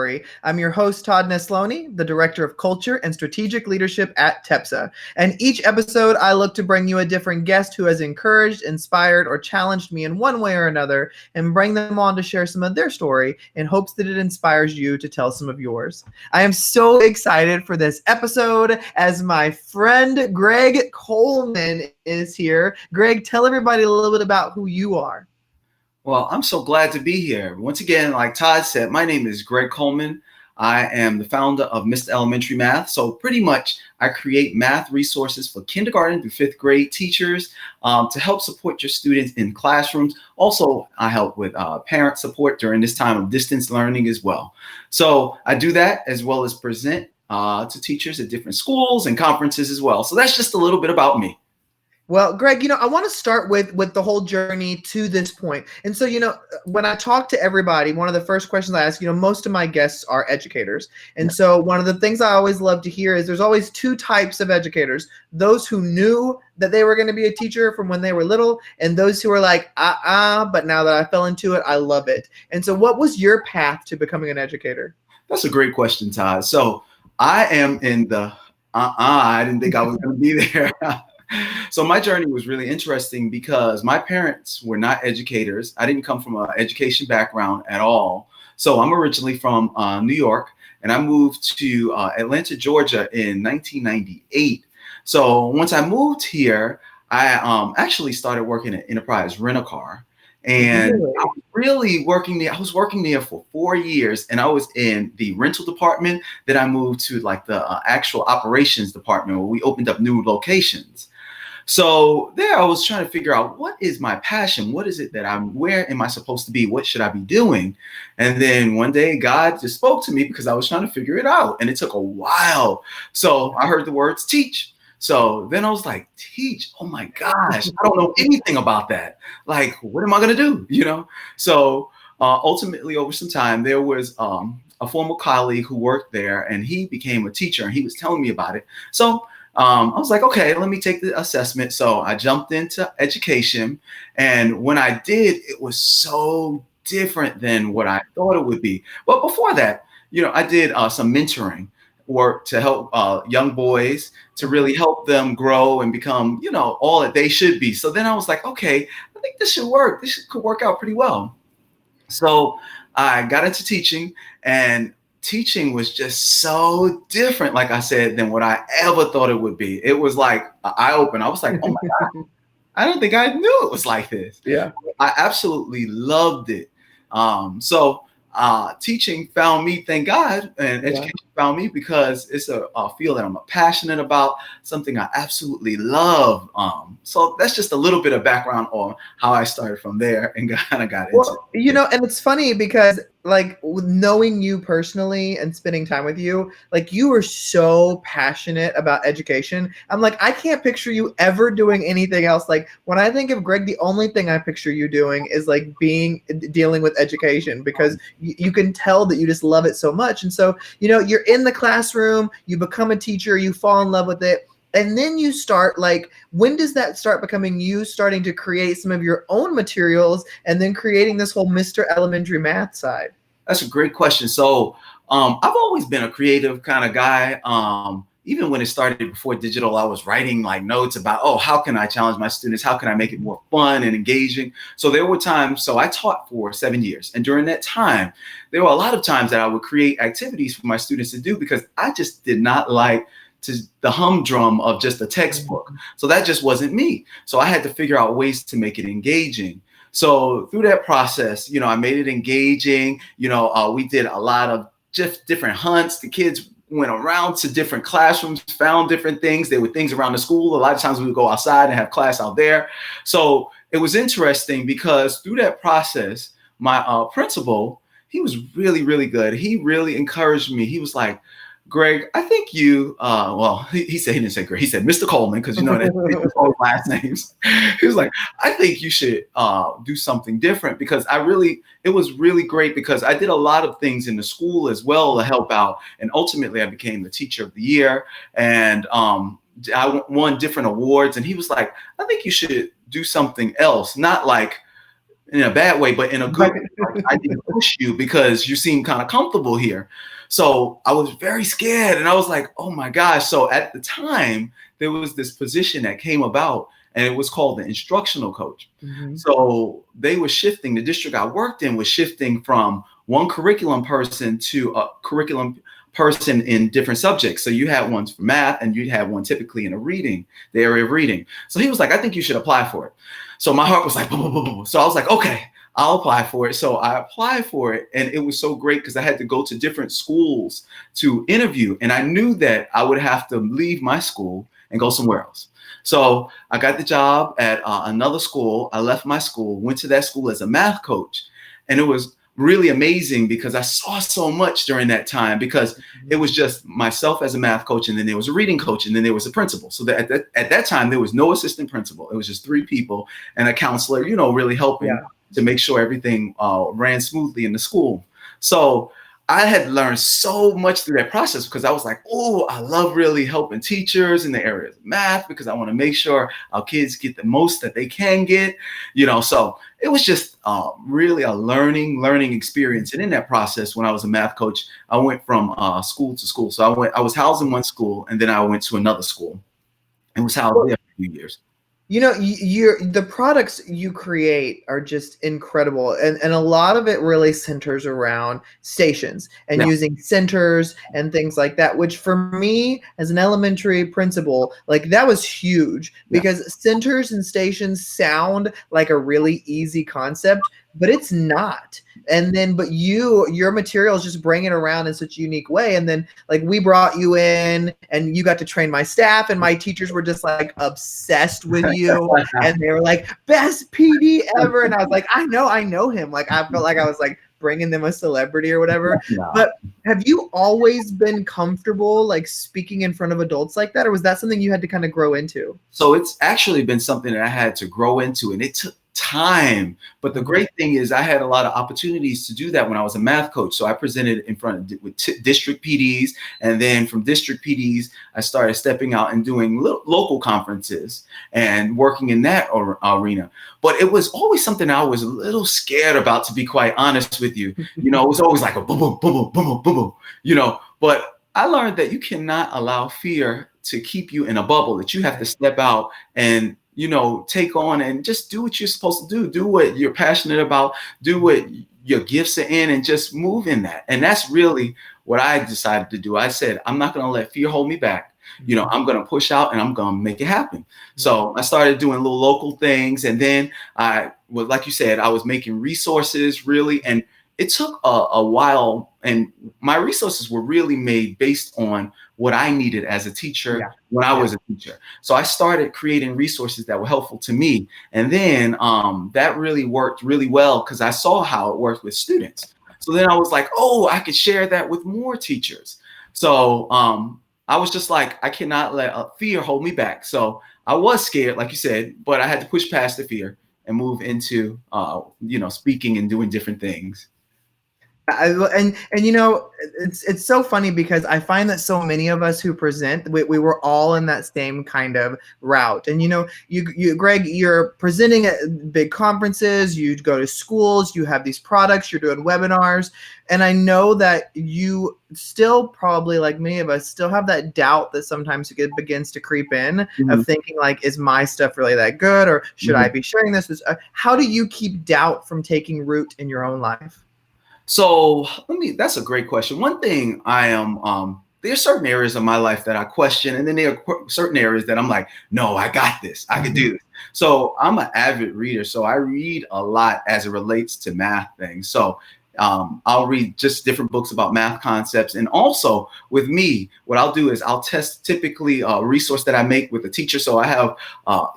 story. I'm your host, Todd Nesloni, the Director of Culture and Strategic Leadership at TEPSA. And each episode, I look to bring you a different guest who has encouraged, inspired, or challenged me in one way or another, and bring them on to share some of their story in hopes that it inspires you to tell some of yours. I am so excited for this episode as my friend Greg Coleman is here. Greg, tell everybody a little bit about who you are. Well, I'm so glad to be here. Once again, like Todd said, my name is Greg Coleman. I am the founder of Mr. Elementary Math. So pretty much I create math resources for kindergarten through fifth grade teachers to help support your students in classrooms. Also, I help with parent support during this time of distance learning as well. So I do that as well as present to teachers at different schools and conferences as well. So that's just a little bit about me. Well, Greg, I want to start with the whole journey to this point. And so, when I talk to everybody, one of the first questions I ask, most of my guests are educators. And so one of the things I always love to hear is there's always two types of educators: those who knew that they were going to be a teacher from when they were little, and those who are like, but now that I fell into it, I love it. And so what was your path to becoming an educator? That's a great question, Todd. So I am in the, I didn't think I was going to be there. So my journey was really interesting because my parents were not educators. I didn't come from an education background at all. So I'm originally from New York, and I moved to Atlanta, Georgia in 1998. So once I moved here, I actually started working at Enterprise Rent-A-Car. And I was really working there. I was working there for 4 years, and I was in the rental department. Then I moved to like the actual operations department where we opened up new locations. So there I was trying to figure out, what is my passion? What is it that where am I supposed to be? What should I be doing? And then one day God just spoke to me because I was trying to figure it out, and it took a while. So I heard the words teach. So then I was like, teach? Oh my gosh, I don't know anything about that. Like, what am I going to do? So ultimately over some time, there was a former colleague who worked there, and he became a teacher, and he was telling me about it. So I was like, okay, let me take the assessment. So I jumped into education. And when I did, it was so different than what I thought it would be. But before that, I did some mentoring work to help young boys to really help them grow and become, all that they should be. So then I was like, okay, I think this should work. Could work out pretty well. So I got into teaching, and teaching was just so different, like I said, than what I ever thought it would be. It was like an eye-opener. I was like, oh my God, I don't think I knew it was like this. Yeah. I absolutely loved it. So teaching found me, thank God, and education found me because it's a field that I'm passionate about, something I absolutely love. So that's just a little bit of background on how I started from there and kind of got into it. And it's funny because like knowing you personally and spending time with you, like you were so passionate about education. I'm like, I can't picture you ever doing anything else. Like when I think of Greg, the only thing I picture you doing is like dealing with education, because you can tell that you just love it so much. And so, you're in the classroom, you become a teacher, you fall in love with it. And then you start, like, when does that start becoming you starting to create some of your own materials and then creating this whole Mr. Elementary Math side? That's a great question. So I've always been a creative kind of guy. Even when it started before digital, I was writing like notes about, how can I challenge my students? How can I make it more fun and engaging? So there were times, so I taught for 7 years. And during that time, there were a lot of times that I would create activities for my students to do because I just did not like the humdrum of just a textbook. So that just wasn't me. So I had to figure out ways to make it engaging. So through that process, I made it engaging. We did a lot of just different hunts. The kids went around to different classrooms, found different things. There were things around the school. A lot of times we would go outside and have class out there. So it was interesting because through that process, my principal, he was really, really good. He really encouraged me. He was like, Greg, I think you, he said, he didn't say Greg, he said Mr. Coleman, because that's all last names. He was like, I think you should do something different, because it was really great because I did a lot of things in the school as well to help out. And ultimately I became the teacher of the year, and I won different awards. And he was like, I think you should do something else, not like in a bad way, but in a good way. Like, I need to push you because you seem kind of comfortable here. So I was very scared, and I was like, oh my gosh. So at the time, there was this position that came about, and it was called the instructional coach. Mhm. So they were shifting, the district I worked in was shifting from one curriculum person to a curriculum person in different subjects. So you had ones for math, and you had one typically in the area of reading. So he was like, I think you should apply for it. So my heart was like, boom, boom, boom, boom. So I was like, okay, I'll apply for it. So I applied for it, and it was so great because I had to go to different schools to interview, and I knew that I would have to leave my school and go somewhere else. So I got the job at another school. I left my school, went to that school as a math coach, and it was really amazing because I saw so much during that time, because it was just myself as a math coach, and then there was a reading coach, and then there was a principal. So that at that time, there was no assistant principal. It was just 3 people and a counselor, really helping to make sure everything ran smoothly in the school. So I had learned so much through that process, because I was like, oh, I love really helping teachers in the areas of math, because I want to make sure our kids get the most that they can get, so it was just really a learning experience. And in that process, when I was a math coach, I went from school to school. So I was housed in one school, and then I went to another school and was housed there for a few years. The products you create are just incredible, and a lot of it really centers around stations and using centers and things like that, which for me as an elementary principal, like, that was huge, because centers and stations sound like a really easy concept, but it's not. And then, but your materials just bring it around in such a unique way. And then, like, we brought you in, and you got to train my staff, and my teachers were just like obsessed with you, and they were like, best PD ever. And I was like, I know him. Like, I felt like I was like bringing them a celebrity or whatever. But have you always been comfortable, like, speaking in front of adults like that, or was that something you had to kind of grow into? So it's actually been something that I had to grow into, and it took time. But the great thing is I had a lot of opportunities to do that when I was a math coach. So I presented in front of district PDs, and then from district PDs, I started stepping out and doing local conferences and working in that arena. But it was always something I was a little scared about, to be quite honest with you. It was always like a boom, boom, boom, boom, boom, boom, boom, but I learned that you cannot allow fear to keep you in a bubble, that you have to step out and take on and just do what you're supposed to do what you're passionate about, do what your gifts are in, and just move in that. And that's really what I decided to do. I said, I'm not going to let fear hold me back. I'm going to push out, and I'm going to make it happen. So I started doing little local things, and then like you said, I was making resources really, and it took a while, and my resources were really made based on what I needed as a teacher when I was a teacher. So I started creating resources that were helpful to me. And then that really worked really well, because I saw how it worked with students. So then I was like, oh, I could share that with more teachers. So I was just like, I cannot let fear hold me back. So I was scared, like you said, but I had to push past the fear and move into, speaking and doing different things. And it's so funny, because I find that so many of us who present, we were all in that same kind of route. And you Greg, you're presenting at big conferences, you go to schools, you have these products, you're doing webinars, and I know that you still, probably like many of us, still have that doubt that sometimes it begins to creep in, of thinking like, is my stuff really that good, or should I be sharing this? How do you keep doubt from taking root in your own life? So that's a great question. One thing I am, there are certain areas of my life that I question, and then there are certain areas that I'm like, no, I got this, I can do this. So I'm an avid reader. So I read a lot as it relates to math things. So I'll read just different books about math concepts. And also with me, what I'll do is I'll test typically a resource that I make with a teacher. So I have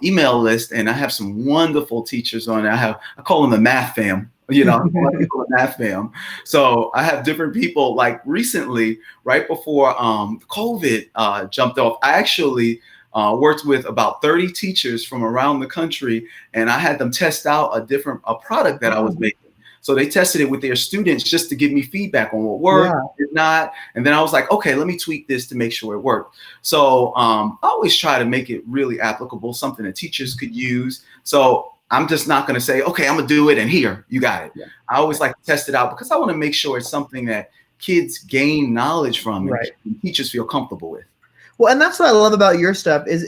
email list, and I have some wonderful teachers on it. I call them the math fam. Math fam. So I have different people. Like recently, right before COVID jumped off, I actually worked with about 30 teachers from around the country, and I had them test out a product that I was making. So they tested it with their students just to give me feedback on what worked, did not. And then I was like, okay, let me tweak this to make sure it worked. So I always try to make it really applicable, something that teachers could use. So I'm just not going to say, okay, I'm going to do it and here, you got it. Yeah. I always like to test it out because I want to make sure it's something that kids gain knowledge from and Right. teachers feel comfortable with. Well, and that's what I love about your stuff is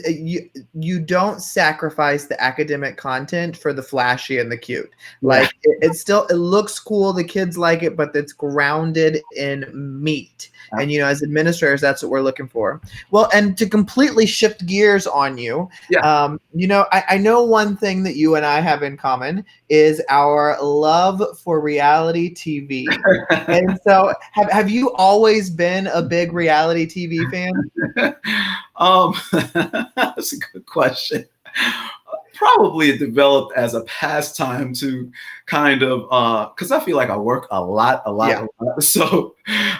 you don't sacrifice the academic content for the flashy and the cute. Like it still it looks cool, the kids like it, but it's grounded in meat. And as administrators, that's what we're looking for. Well, and to completely shift gears on you, I know one thing that you and I have in common is our love for reality TV. And so have you always been a big reality TV fan? That's a good question. Probably it developed as a pastime to kind of because I feel like I work a lot. So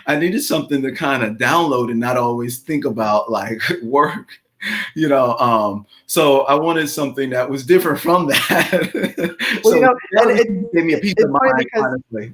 I needed something to kind of download and not always think about like work. So I wanted something that was different from that. Well, so it gave me a peace of mind, honestly.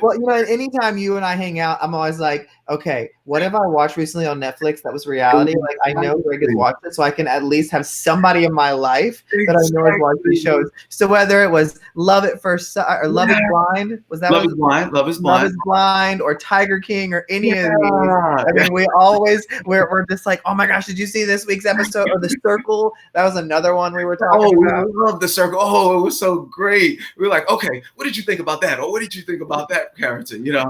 Well, anytime you and I hang out, I'm always like, okay, what have I watched recently on Netflix that was reality? Like, I know Greg has watched it, so I can at least have somebody in my life that I know has watched these shows. So whether it was Love at First Sight or Love is Blind, was that Love is Blind? Love is Blind. Love is Blind or Tiger King or any of these. I mean, we're just like, oh my gosh, did you see this week's episode or The Circle? That was another one we were talking about. We love The Circle. Oh, it was so great. We were like, okay, what did you think about that? Or what did you think about that character? Yeah.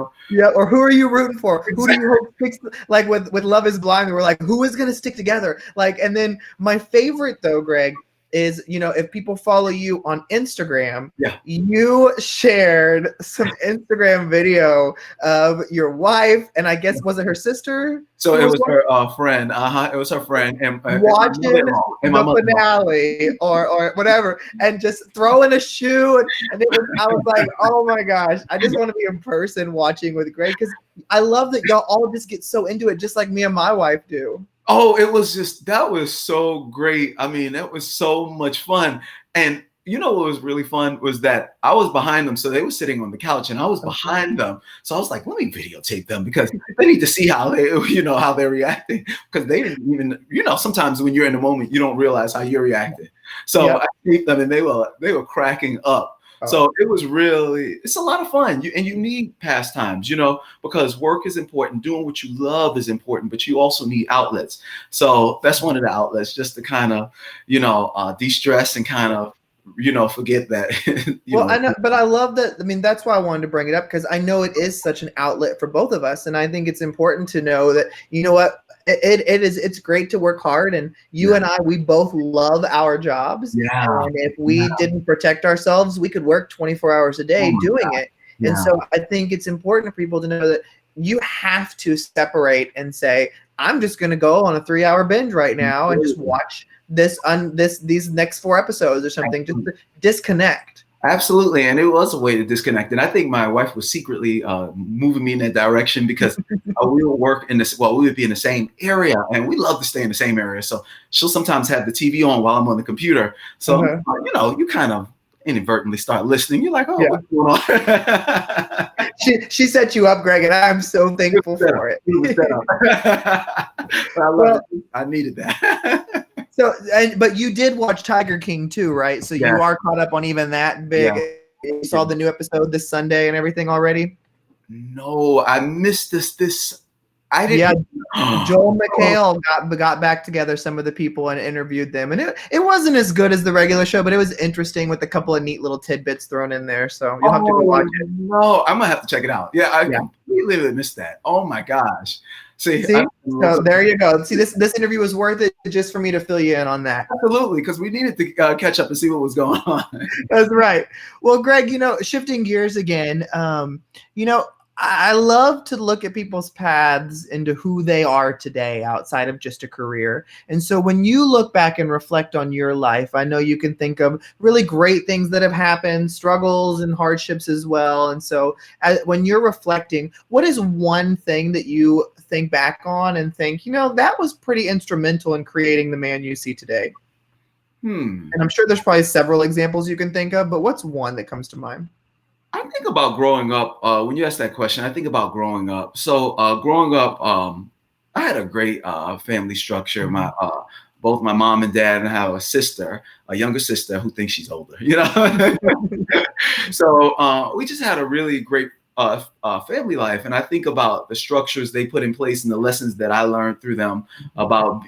Or who are you rooting for? Exactly. Who do you hope sticks? Like with Love is Blind, we were like, who is going to stick together? Like, and then my favorite though, Greg, is if people follow you on Instagram, you shared some Instagram video of your wife, and I guess was it her sister? So it was her friend. It was her friend, and watching the finale or whatever, and just throwing a shoe, and I was like, oh my gosh, I just want to be in person watching with Greg because I love that y'all all just get so into it, just like me and my wife do. Oh, that was so great. I mean, that was so much fun. And what was really fun was that I was behind them. So they were sitting on the couch and I was behind them. So I was like, let me videotape them because they need to see how how they're reacting. Because they didn't even, sometimes when you're in the moment, you don't realize how you're reacting. So I taped them and they were cracking up. So it's a lot of fun. You need pastimes, because work is important. Doing what you love is important, but you also need outlets. So that's one of the outlets, just to kind of, de-stress and kind of, forget that. I know, but I love that. I mean, that's why I wanted to bring it up because I know it is such an outlet for both of us. And I think it's important to know that, it's great to work hard, and you and I, we both love our jobs. And if we didn't protect ourselves, we could work 24 hours a day doing it. And so I think it's important for people to know that you have to separate and say, I'm just going to go on a 3-hour binge right now and just watch these next 4 episodes or something, just to disconnect. Absolutely. And it was a way to disconnect. And I think my wife was secretly moving me in that direction because we would work we would be in the same area and we love to stay in the same area. So she'll sometimes have the TV on while I'm on the computer. So, you kind of inadvertently start listening. You're like, oh, what's going on? She set you up, Greg, and I'm so thankful for it. I needed that. So, but you did watch Tiger King too, right? So you are caught up on even that big. You saw the new episode this Sunday and everything already? No, I missed this. I didn't. Yeah, Joel McHale got back together some of the people and interviewed them, and it wasn't as good as the regular show, but it was interesting with a couple of neat little tidbits thrown in there. So you'll have to go watch it. No, I'm gonna have to check it out. Yeah, I completely missed that. Oh my gosh. See? So there you go. See, this interview was worth it just for me to fill you in on that. Absolutely, because we needed to catch up and see what was going on. That's right. Well, Greg, shifting gears again, I love to look at people's paths into who they are today outside of just a career. And so when you look back and reflect on your life, I know you can think of really great things that have happened, struggles and hardships as well. And so when you're reflecting, what is one thing that you think back on and think, that was pretty instrumental in creating the man you see today? And I'm sure there's probably several examples you can think of, but what's one that comes to mind? I think about growing up. When you ask that question, I think about growing up. So growing up, I had a great family structure. My both my mom and dad, and I have a sister, a younger sister who thinks she's older, you know. So we just had a really great family life. And I think about the structures they put in place and the lessons that I learned through them about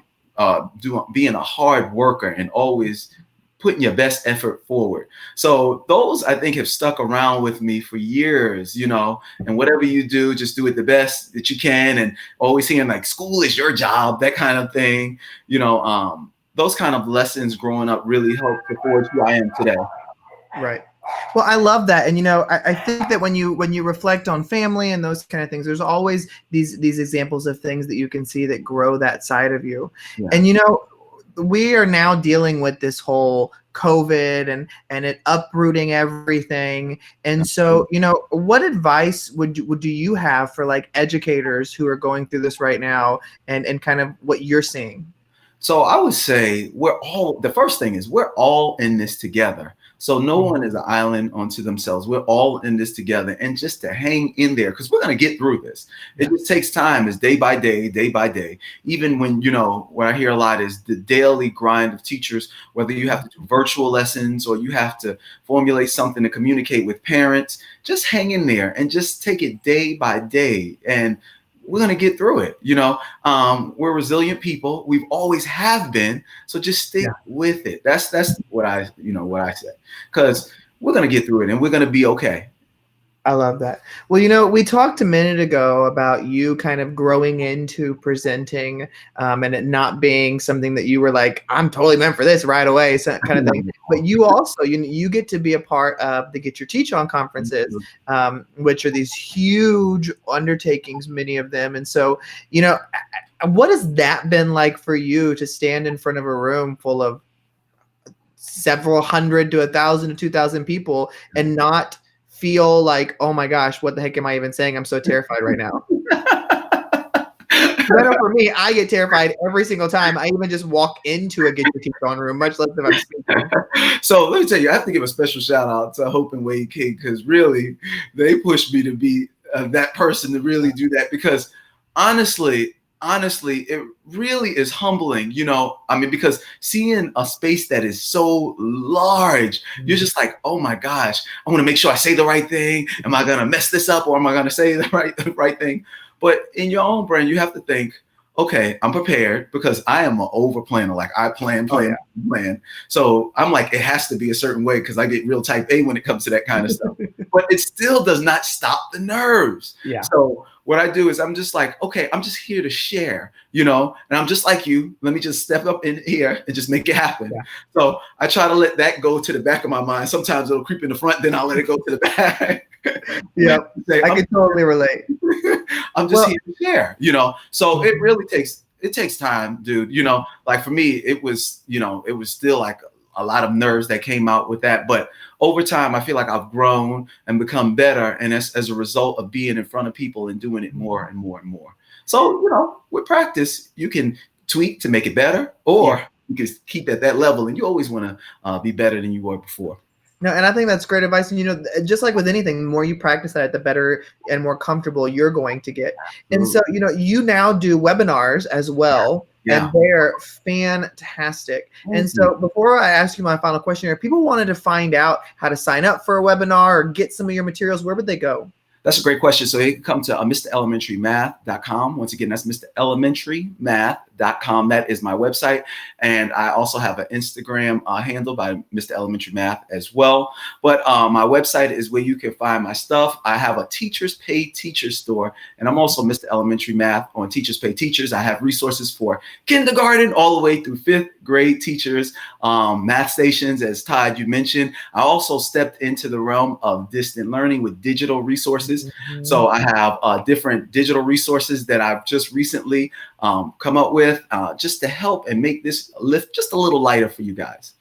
being a hard worker and always putting your best effort forward. So those, I think, have stuck around with me for years, you know, and whatever you do, just do it the best that you can. And always hearing like, school is your job, that kind of thing, you know, those kind of lessons growing up really helped to forge who I am today. Right. Well, I love that. And, you know, I think that when you reflect on family and those kind of things, there's always these examples of things that you can see that grow that side of you. Yeah. And, you know, we are now dealing with this whole COVID and it uprooting everything. And so, you know, what advice would you have for like educators who are going through this right now and kind of what you're seeing? So I would say the first thing is we're all in this together. So no one is an island unto themselves. We're all in this together, and just to hang in there, because we're going to get through this. It just takes time. It's day by day, day by day. Even when, you know, what I hear a lot is the daily grind of teachers, whether you have to do virtual lessons or you have to formulate something to communicate with parents, just hang in there and just take it day by day. And we're going to get through it. You know, we're resilient people. We've always have been. So just stick with it. That's what I say, because we're going to get through it and we're going to be okay. I love that. Well, you know, we talked a minute ago about you kind of growing into presenting and it not being something that you were like, I'm totally meant for this right away, so kind of thing. But you also, you get to be a part of the Get Your Teach On conferences, which are these huge undertakings, many of them. And so, you know, what has that been like for you to stand in front of a room full of several hundred to 1,000 to 2,000 people and not feel like, oh my gosh, what the heck am I even saying? I'm so terrified right now. I know for me, I get terrified every single time. I even just walk into a Get Your Teach On room, much less if I'm speaking. So let me tell you, I have to give a special shout out to Hope and Wade King, because really they pushed me to be that person to really do that, because honestly, it really is humbling, you know. I mean, because seeing a space that is so large, you're just like, oh my gosh, I want to make sure I say the right thing. Am I going to mess this up, or am I going to say the right thing? But in your own brain, you have to think, okay, I'm prepared, because I am an over planner. Like I plan. So I'm like, it has to be a certain way, because I get real type A when it comes to that kind of stuff. But it still does not stop the nerves. Yeah. So what I do is I'm just like, okay, I'm just here to share, you know, and I'm just like you. Let me just step up in here and just make it happen. Yeah. So I try to let that go to the back of my mind. Sometimes it'll creep in the front, then I'll let it go to the back. Yeah, I can totally relate. I'm just here to share, you know. So it really takes time, dude. You know, like for me, it was still like a lot of nerves that came out with that. But over time, I feel like I've grown and become better. And as a result of being in front of people and doing it more and more and more. So, you know, with practice, you can tweak to make it better, or you can keep at that level. And you always want to be better than you were before. No, and I think that's great advice. And, you know, just like with anything, the more you practice that, the better and more comfortable you're going to get. And so, you know, you now do webinars as well. Yeah. And they're fantastic. And so before I ask you my final question here, if people wanted to find out how to sign up for a webinar or get some of your materials, where would they go? That's a great question. So you can come to MrElementaryMath.com. Once again, that's MrElementaryMath.com. That is my website. And I also have an Instagram handle by Mr. Elementary Math as well. But my website is where you can find my stuff. I have a Teachers Pay Teachers store. And I'm also Mr. Elementary Math on Teachers Pay Teachers. I have resources for kindergarten all the way through 5th grade teachers, math stations, as Todd, you mentioned. I also stepped into the realm of distant learning with digital resources. So I have different digital resources that I've just recently come up with just to help and make this lift just a little lighter for you guys.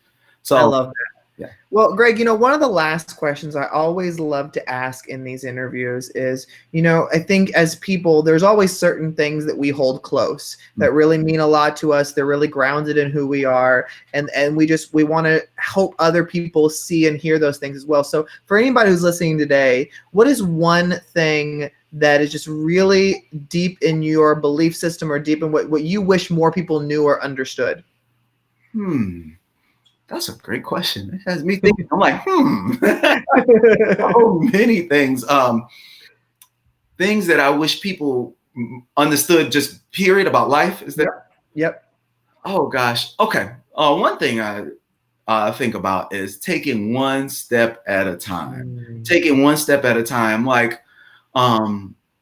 So I love that. Yeah. Well, Greg, you know, one of the last questions I always love to ask in these interviews is, you know, I think as people, there's always certain things that we hold close that really mean a lot to us. They're really grounded in who we are. And we want to help other people see and hear those things as well. So for anybody who's listening today, what is one thing that is just really deep in your belief system or deep in what you wish more people knew or understood? That's a great question. It has me thinking. I'm like, so many things. Things that I wish people understood, just period, about life. Is that? Yep. Oh gosh. Okay. One thing I think about is taking one step at a time. Taking one step at a time. Like,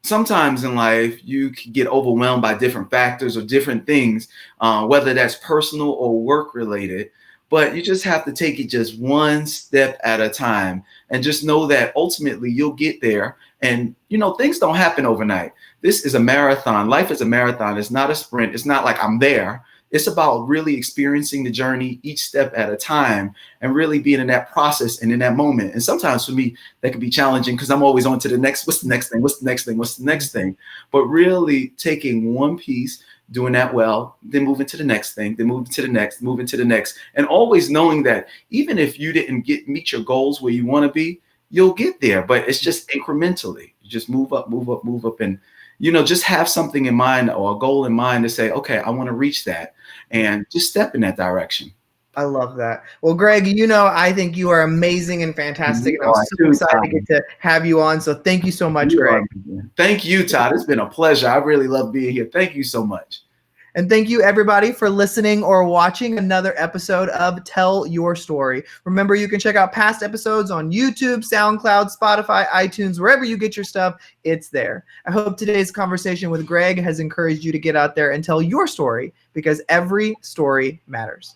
sometimes in life you can get overwhelmed by different factors or different things, whether that's personal or work related. But you just have to take it just one step at a time, and just know that ultimately you'll get there. And things don't happen overnight. This is a marathon. Life is a marathon. It's not a sprint. It's not like I'm there. It's about really experiencing the journey each step at a time, and really being in that process and in that moment. And sometimes for me, that can be challenging because I'm always on to the next, what's the next thing? What's the next thing? What's the next thing? But really taking one piece, doing that well, then moving to the next thing, then moving to the next, moving to the next. And always knowing that even if you didn't meet your goals where you want to be, you'll get there. But it's just incrementally. You just move up, move up, move up. And just have something in mind or a goal in mind to say, okay, I want to reach that, and just step in that direction. I love that. Well, Greg, I think you are amazing and fantastic, and I'm so excited to get to have you on. So thank you so much, Greg. Thank you, Todd. It's been a pleasure. I really love being here. Thank you so much. And thank you, everybody, for listening or watching another episode of Tell Your Story. Remember, you can check out past episodes on YouTube, SoundCloud, Spotify, iTunes, wherever you get your stuff, it's there. I hope today's conversation with Greg has encouraged you to get out there and tell your story, because every story matters.